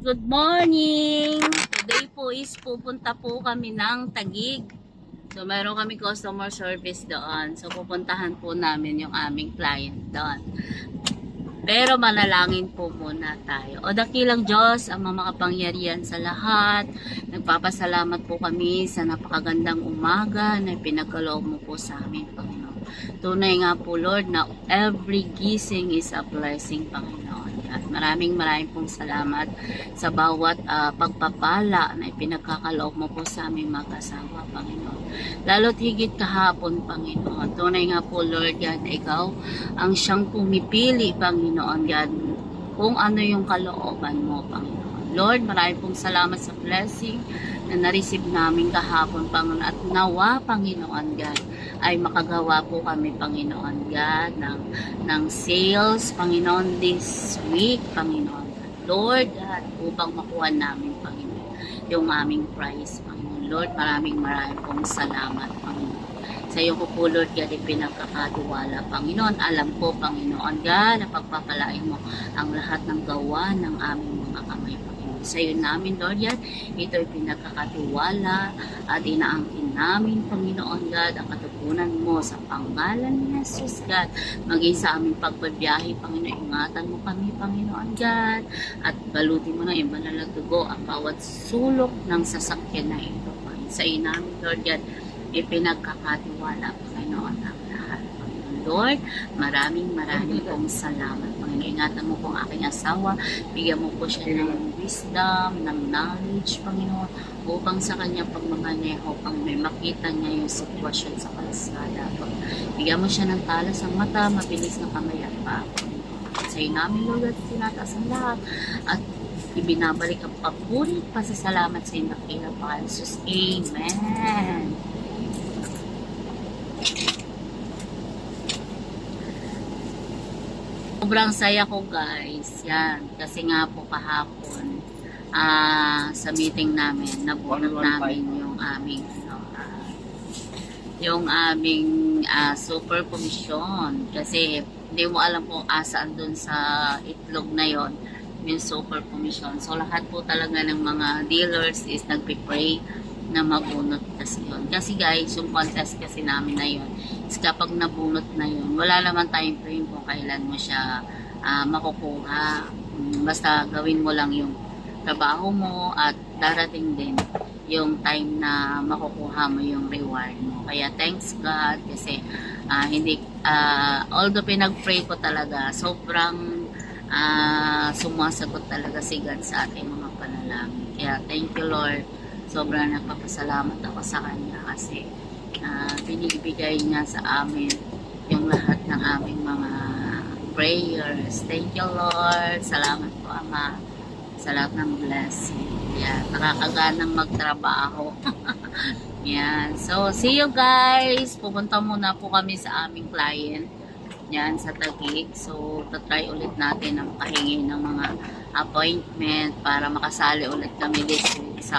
good morning! Today po is pupunta po kami ng Taguig. So mayroon kami customer service doon. So pupuntahan po namin yung aming client doon. Pero manalangin po muna tayo. O dakilang Diyos, ang makapangyarihan sa lahat. Nagpapasalamat po kami sa napakagandang umaga na pinagkaloob mo po sa amin, Panginoon. Tunay nga po, Lord, na every gising is a blessing, Panginoon. At maraming pong salamat sa bawat pagpapala na ipinagkakaloob mo po sa aming mag-asawa, Panginoon. Lalo't higit kahapon, Panginoon. Tunay nga po, Lord, God, na ikaw ang siyang pumipili, Panginoon, God, kung ano yung kalooban mo, Panginoon. Lord, maraming pong salamat sa blessing na na-receive namin kahapon, Panginoon. At nawa, Panginoon, God, ay makagawa po kami, Panginoon God, ng sales, Panginoon, this week, Panginoon. Lord God, upang makuha namin, Panginoon, yung aming prize, Panginoon. Lord, maraming pong salamat, Panginoon. Sa iyo po, Lord God, pinagkakatiwala, Panginoon. Alam ko, Panginoon God, na pagpapalain mo ang lahat ng gawa ng aming mga kamay, Panginoon. Sa iyo namin, Lord God, ito ay pinagkakatiwala at inaangkin namin, Panginoon God, ang katugunan mo sa pangalan ni Jesus, God. Maging sa aming pagbabiyahe, Panginoon, ingatan mo kami, Panginoon God, at balutin mo na yung banal na dugo ang bawat sulok ng sasakyan na ito, Panginoon. Sa iyo namin, Lord God, ipinagkakatiwala, Panginoon, ang lahat, Panginoon. Lord, maraming pong salamat, Panginoon. Ingatan mo po ang aking asawa, bigyan mo po siya ng wisdom, ng knowledge, Panginoon, upang sa kanya pagmamaneho, Panginoon, makita niya yung sitwasyon sa kalsada. Bigyan mo siya ng talas ang mata, mabilis na kamay at paa. Sa iyo namin, Lord, at tinataas ang lahat, at ibinabalik ang papuri, pasasalamat sa iyo, dakilang Panginoon Jesus. Amen. Sobrang saya ko, guys. Yan. Kasi nga po kahapon, sa meeting namin, nabunot namin yung aming super commission. Kasi hindi mo alam kung asaan dun sa itlog na yon yung super commission. So lahat po talaga ng mga dealers is nagpipray na mabunot kasi yun. Kasi guys, yung contest kasi namin na yun, is kapag nabunot na yun, wala naman tayong frame kung kailan mo siya makukuha. Basta gawin mo lang yung trabaho mo at darating din yung time na makukuha mo yung reward mo. Kaya thanks God kasi although pinag-pray ko talaga, sobrang sumasagot talaga si God sa ating mga panalangin. Kaya thank you, Lord. Sobrang nagpapasalamat ako sa Kanya kasi binibigay niya sa amin yung lahat ng aming mga prayers. Thank you, Lord. Salamat po, Ama, sa lahat ng blessing. Yan, nakakaganang magtrabaho. Yan. So, see you guys. Pupunta muna po kami sa aming client. Yan, sa Taguig. So, tatry ulit natin ang pahingi ng mga appointment para makasali ulit kami this week sa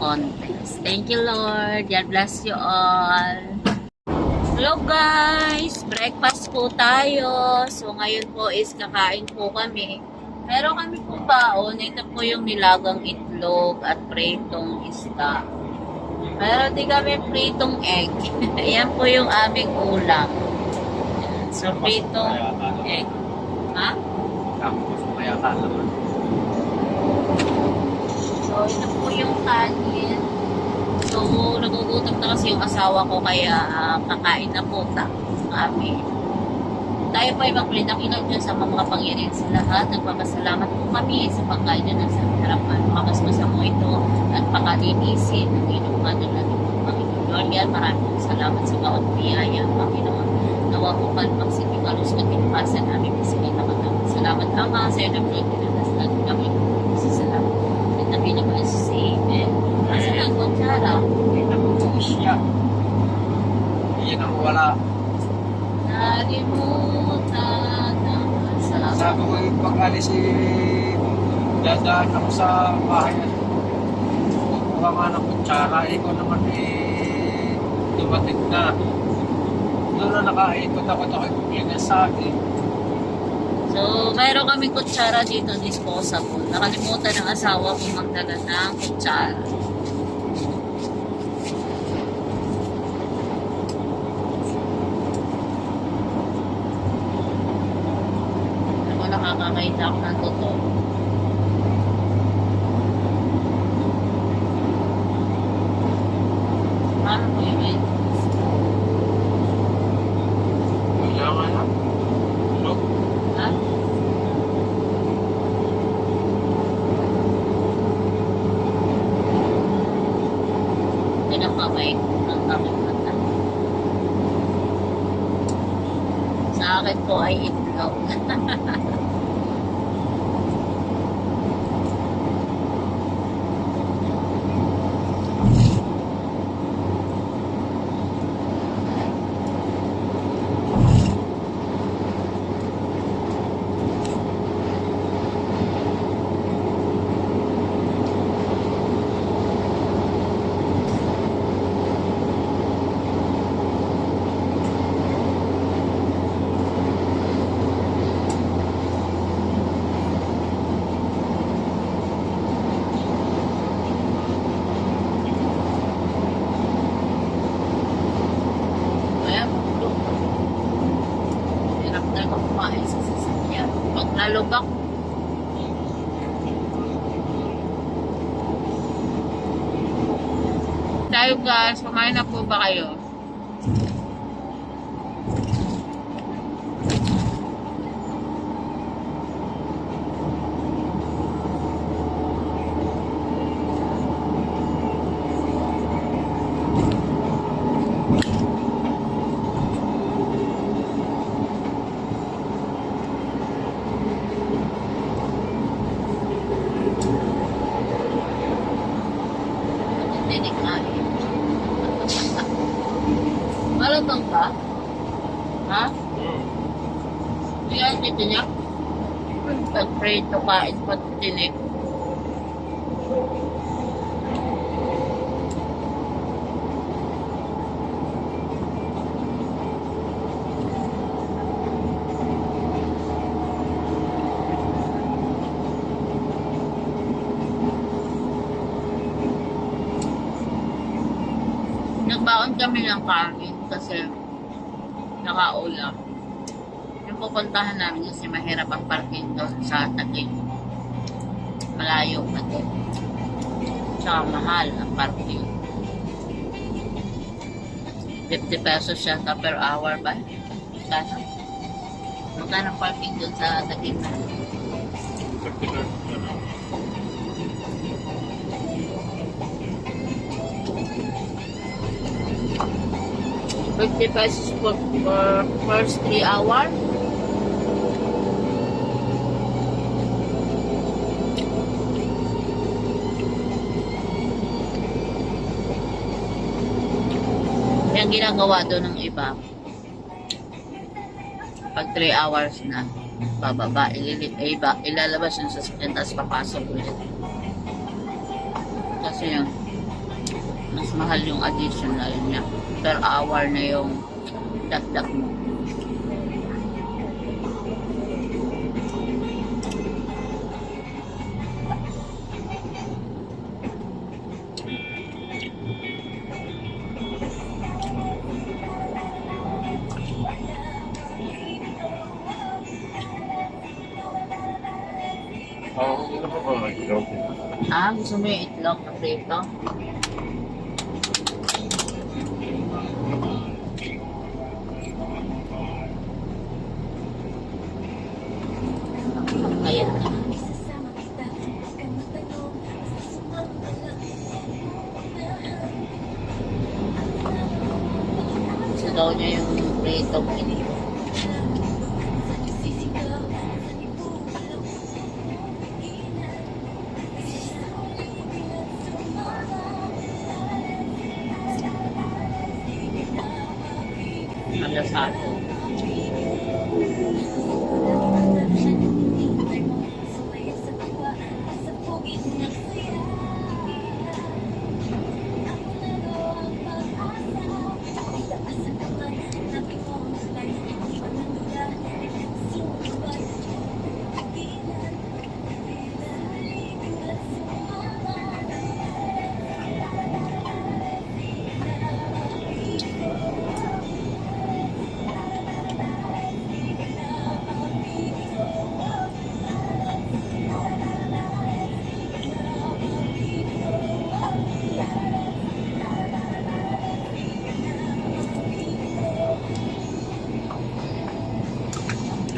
contest. Thank you, Lord. God bless you all. Hello guys! Breakfast po tayo. So, ngayon po is kakain po kami. Meron kami po baon. Ito po yung nilagang itlog at pritong isda. Meron din kami pritong egg. Ayan po yung aming ulam. So, pritong egg. Ha? Kaya ka naman. So, ito po yung kanin. So, nagugutom na kasi yung asawa ko kaya kakain na po kami. Tayo po ay magpilinakinan dyan sa mga kapangyarihan sa lahat. Nagpapasalamat po kami sa pagkain na nasa harapan. Makasmasa mo ito at pakalinisin ng inuman ng ating Panginoon. Lord, yan, maraming po salamat sa bawat biyaya, Panginoon. Nawa po palpagsipikalus at pinupasan namin sa kinakatawan. Salamat, Ama, sa iyo na pagkinanas natin kami. Salamat. Nabi naman sa Amen. Kasi lang kung tsara. Hindi na bubuhos niya. Iyan ang wala. Nalimutan na masarap. Sabi ko yung pag-alis dadaan ako sa bahay at kukuha nga ng kutsara. Ikaw naman dumating na. Doon na nakaikot ako yung paglingas sa akin. So, mayroon kaming kutsara dito, disposable. Nakalimutan ng asawa kong magdala ng kutsara. Ako nakakakaita ako ng totoo. Paano po yun? Wala nga lang. Ano? Ha? Pinakamay ng aking mata. Sa akin po ay itlog. Kaya, hirap na ako kumain sa sasakyan. Pag nalubak, tayo guys, kumain na po ba kayo? Hindi kain. Malutong ba? Ha? Hindi ka dito niya? Pag-prito kain pati tinik. Nagbaon kami ng kanin kasi nakaulam. Yung pupuntahan namin kasi mahirap ang parking doon sa Taguig. Malayo pa din. Tsaka mahal ang parking. 50 pesos siya per hour ba? Magkano? Magkano ang parking doon sa Taguig? 50 pesos for first 3 hour. Yan ginagawa doon ng iba. Pag 3 hours na, bababa, ilalabas yung sasakyan, tapos papasok ulit. Kasi yung mas mahal yung additional niya. Per hour na yung dagdag mo. Gusto mo yung itlog na prito? Ayan na. Gusto daw niya yung prito pinito.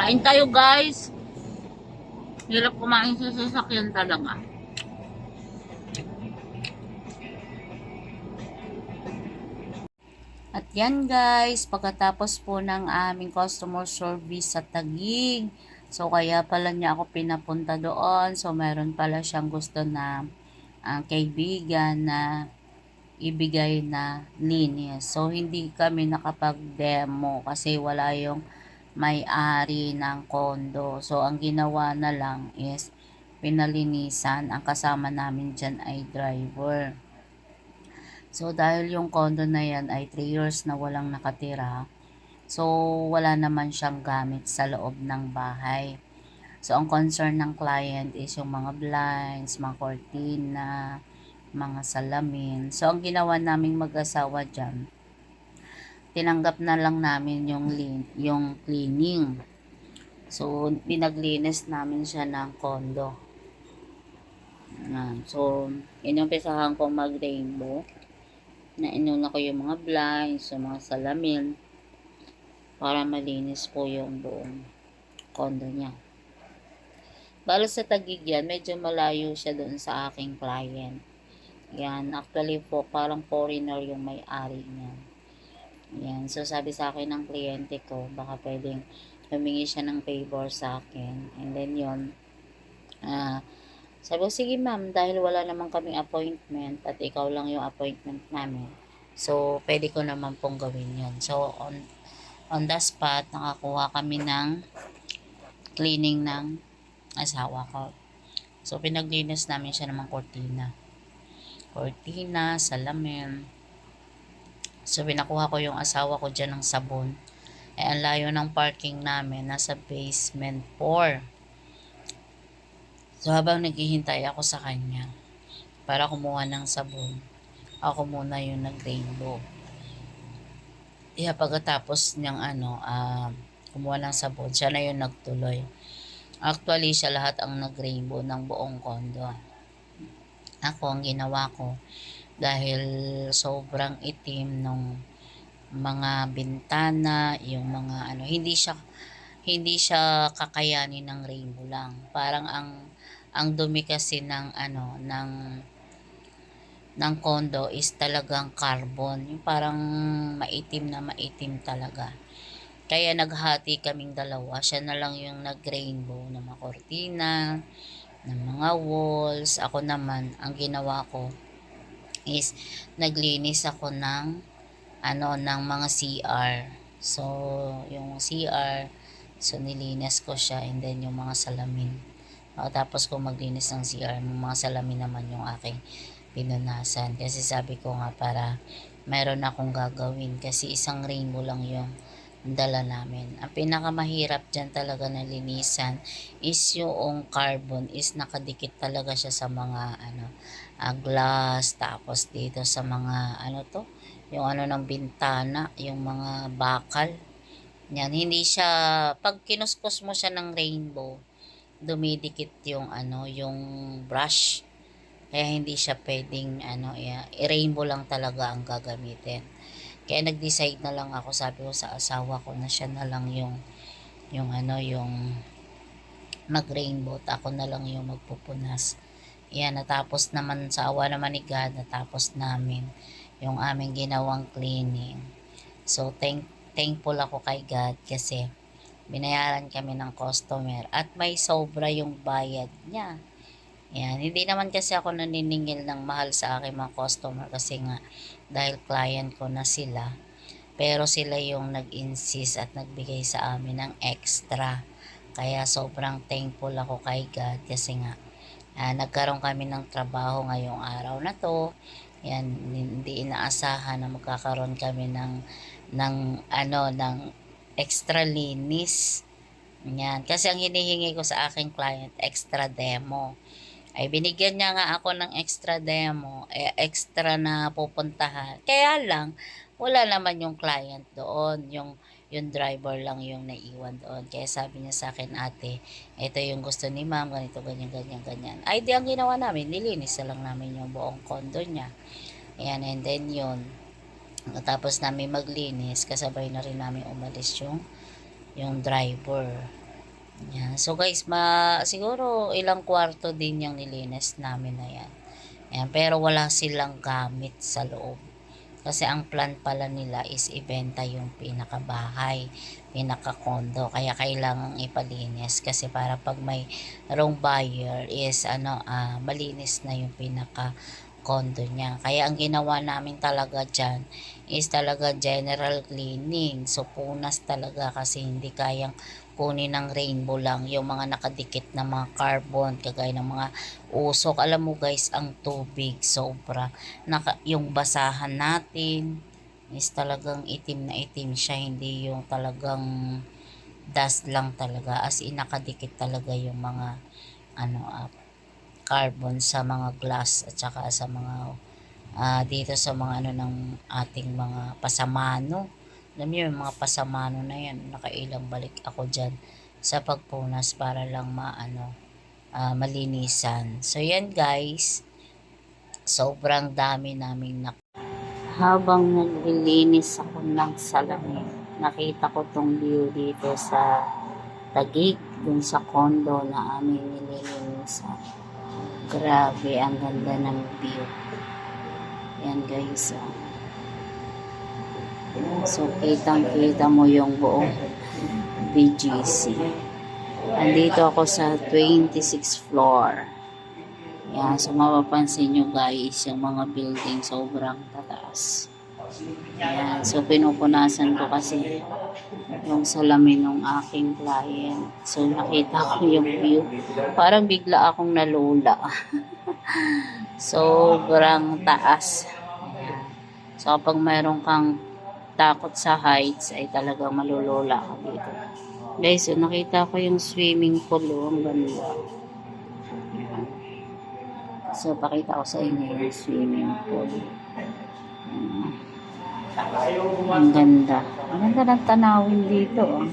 Kain tayo guys. Hirap kumain sa sasakyan talaga. At yan guys, pagkatapos po ng aming customer service sa Taguig, so kaya pala niya ako pinapunta doon. So meron pala siyang gusto na kaibigan na ibigay na linis. So hindi kami nakapag-demo kasi wala yung may-ari ng kondo. So ang ginawa na lang is pinalinisan. Ang kasama namin dyan ay driver. So, dahil yung condo na yan ay 3 years na walang nakatira, so, wala naman siyang gamit sa loob ng bahay. So, ang concern ng client is yung mga blinds, mga cortina, mga salamin. So, ang ginawa naming mag-asawa dyan, tinanggap na lang namin yung cleaning. So, pinaglinis namin siya ng condo. Yan. So, inumpisahan ko mag-rainbow. Na inuna ko yung mga blinds, yung mga salamin para malinis po yung buong condo niya. Balo sa Taguig yan, medyo malayo siya doon sa aking client. Yan, actually po parang foreigner yung may-ari niya. Yan, so sabi sa akin ng kliyente ko, baka pwedeng humingi siya ng favor sa akin. And then yun, sabi ko, sige ma'am, dahil wala naman kaming appointment at ikaw lang yung appointment namin. So, pwede ko naman pong gawin yun. So, on the spot, nakakuha kami ng cleaning ng asawa ko. So, pinaglinis namin siya ng mga cortina, salamin. So, pinakuha ko yung asawa ko dyan ng sabon. Ang layo ng parking namin, nasa basement 4. So, habang naghihintay ako sa kanya para kumuha ng sabon, ako muna yung nag-rainbow. Pagkatapos niyang kumuha ng sabon, siya na yung nagtuloy. Actually, siya lahat ang nag-rainbow ng buong kondo. Ako, ang ginawa ko, dahil sobrang itim nung mga bintana, yung mga hindi siya kakayanin ng rainbow lang. Parang ang dumi kasi ng condo is talagang carbon. Yung parang maitim talaga. Kaya naghati kaming dalawa. Siya na lang yung nag-rainbow ng mga cortina, ng mga walls. Ako naman, ang ginawa ko is naglinis ako ng mga CR. So, yung CR, so nilinis ko siya, and then yung mga salamin. Tapos kung maglinis ng CR, mga salamin naman yung aking pinunasan. Kasi sabi ko nga para meron akong gagawin kasi isang rainbow lang yung dala namin. Ang pinakamahirap dyan talaga na linisan is yung carbon is nakadikit talaga siya sa mga glass, tapos dito sa mga yung ng bintana, yung mga bakal. Yan, hindi siya, pag kinuskos mo siya ng rainbow, dumidikit yung yung brush. Kaya hindi siya pwedeng i-rainbow lang talaga ang gagamitin. Kaya nag-decide na lang ako, sabi ko sa asawa ko na siya na lang yung mag-rainbow at ako na lang yung magpupunas. Yan, natapos naman sa awa naman ni God, natapos namin yung aming ginawang cleaning. So, thankful ako kay God kasi binayaran kami ng customer at may sobra yung bayad niya. Yan, hindi naman kasi ako naniningil ng mahal sa aking mga customer kasi nga dahil client ko na sila. Pero sila yung nag-insist at nagbigay sa amin ng extra. Kaya sobrang thankful ako kay God kasi nga nagkaroon kami ng trabaho ngayong araw na to. Yan, hindi inaasahan na magkakaroon kami ng extra linis. Yan, kasi ang hinihingi ko sa aking client, extra demo. Ay binigyan niya nga ako ng extra demo, extra na pupuntahan. Kaya lang, wala naman yung client doon, yung driver lang yung naiwan doon. Kaya sabi niya sa akin, ate, ito yung gusto ni ma'am, ganito, ganyan. Ay di ang ginawa namin, nilinis na lang namin yung buong condo niya. Ayan, and then yun, tapos namin maglinis, kasabay na rin namin umalis yung driver. Yan. So guys, siguro ilang kwarto din yung nilinis namin na yan. Yan. Pero wala silang gamit sa loob. Kasi ang plan pala nila is ibenta yung pinakabahay, pinaka-condo. Kaya kailangang ipalinis kasi para pag may wrong buyer is malinis na yung pinaka-condo niya. Kaya ang ginawa namin talaga dyan is talaga general cleaning. So punas talaga kasi hindi kayang kunin ng rainbow lang yung mga nakadikit na mga carbon kagaya ng mga usok. Alam mo guys, ang tubig sobra yung basahan natin is talagang itim na itim siya, hindi yung talagang dust lang talaga, as in nakadikit talaga yung mga carbon sa mga glass at saka sa mga dito sa mga ng ating mga pasamano. Alam niyo yung mga pasamano na yan, nakailang balik ako dyan sa pagpunas para lang malinisan. So yan guys, sobrang dami naming habang naglilinis ako ng salamin, nakita ko tong view dito sa Taguig, dun sa condo na aming nililinisan. Grabe, ang ganda ng view. Yan guys. So, kitang-kita mo yung buong BGC. Andito ako sa 26th floor. Yan, so mapapansin nyo guys, yung mga building sobrang tataas. Yan, so pinupunasan ko kasi yung salamin ng aking client. So nakita ko yung view. Parang bigla akong nalula. Sobrang taas. Yan. So kapag mayroon kang takot sa heights, ay talagang malulula ka dito. Guys, so nakita ko yung swimming pool. Ang ganda. So, pakita ko sa inyo yung swimming pool. Ang ganda. Ang ganda ng tanawin dito.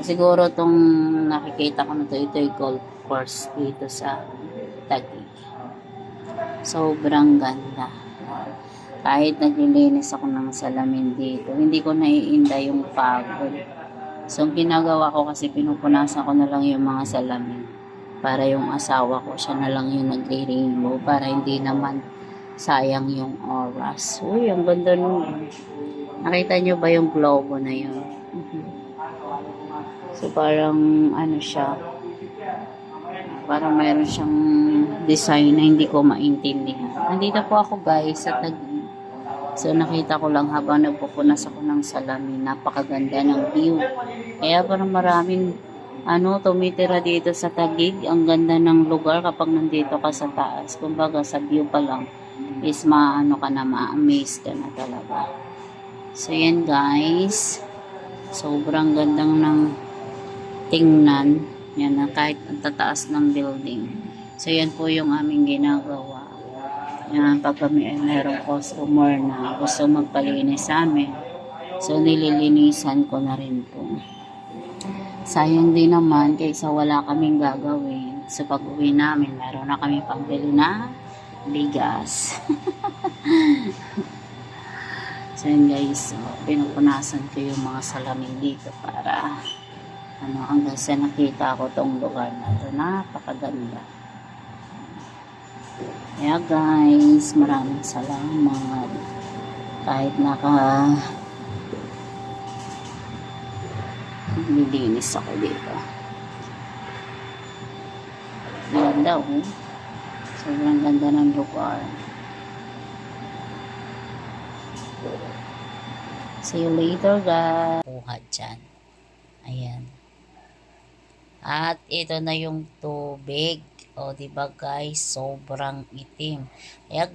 Siguro itong nakikita ko na ito yung golf course dito sa Taguig. Sobrang ganda. Kahit naglilinis ako ng salamin dito, hindi ko naiinda yung pagod. So, ang ginagawa ko kasi pinupunasan ko na lang yung mga salamin. Para yung asawa ko, siya na lang yung nagre-rainbow para hindi naman sayang yung oras. Uy, ang ganda nun. Nakita nyo ba yung globo na yun? So, parang siya, parang mayroon siyang design na hindi ko maintindihan. Nandito po ako guys sa Taguig. So, nakita ko lang habang nagpupunas ako ng salamin. Napakaganda ng view. Kaya parang maraming tumitira dito sa Taguig. Ang ganda ng lugar kapag nandito ka sa taas. Kumbaga, sa view pa lang is ka na, ma-amaze ka na talaga. So, yan guys. Sobrang gandang ng tingnan. Yan na, kahit ang tataas ng building. So, yan po yung aming ginagawa. Yan, pag kami ay mayroong customer na gusto magpalinis sa amin. So, nililinisan ko na rin po. Sayang din naman kaysa wala kaming gagawin. So pag uwi namin, meron na kami pambili na bigas. So yun guys, pinupunasan ko yung mga salamin dito para hanggang sa nakita ko tong lugar na ito. Napakaganda. Kaya guys, maraming salamat. Kahit nilinis ako dito. Ganda sobrang ganda ng lugar. See you later guys. Buhat dyan. Ayan. At ito na yung tubig. O diba guys, sobrang itim. Kaya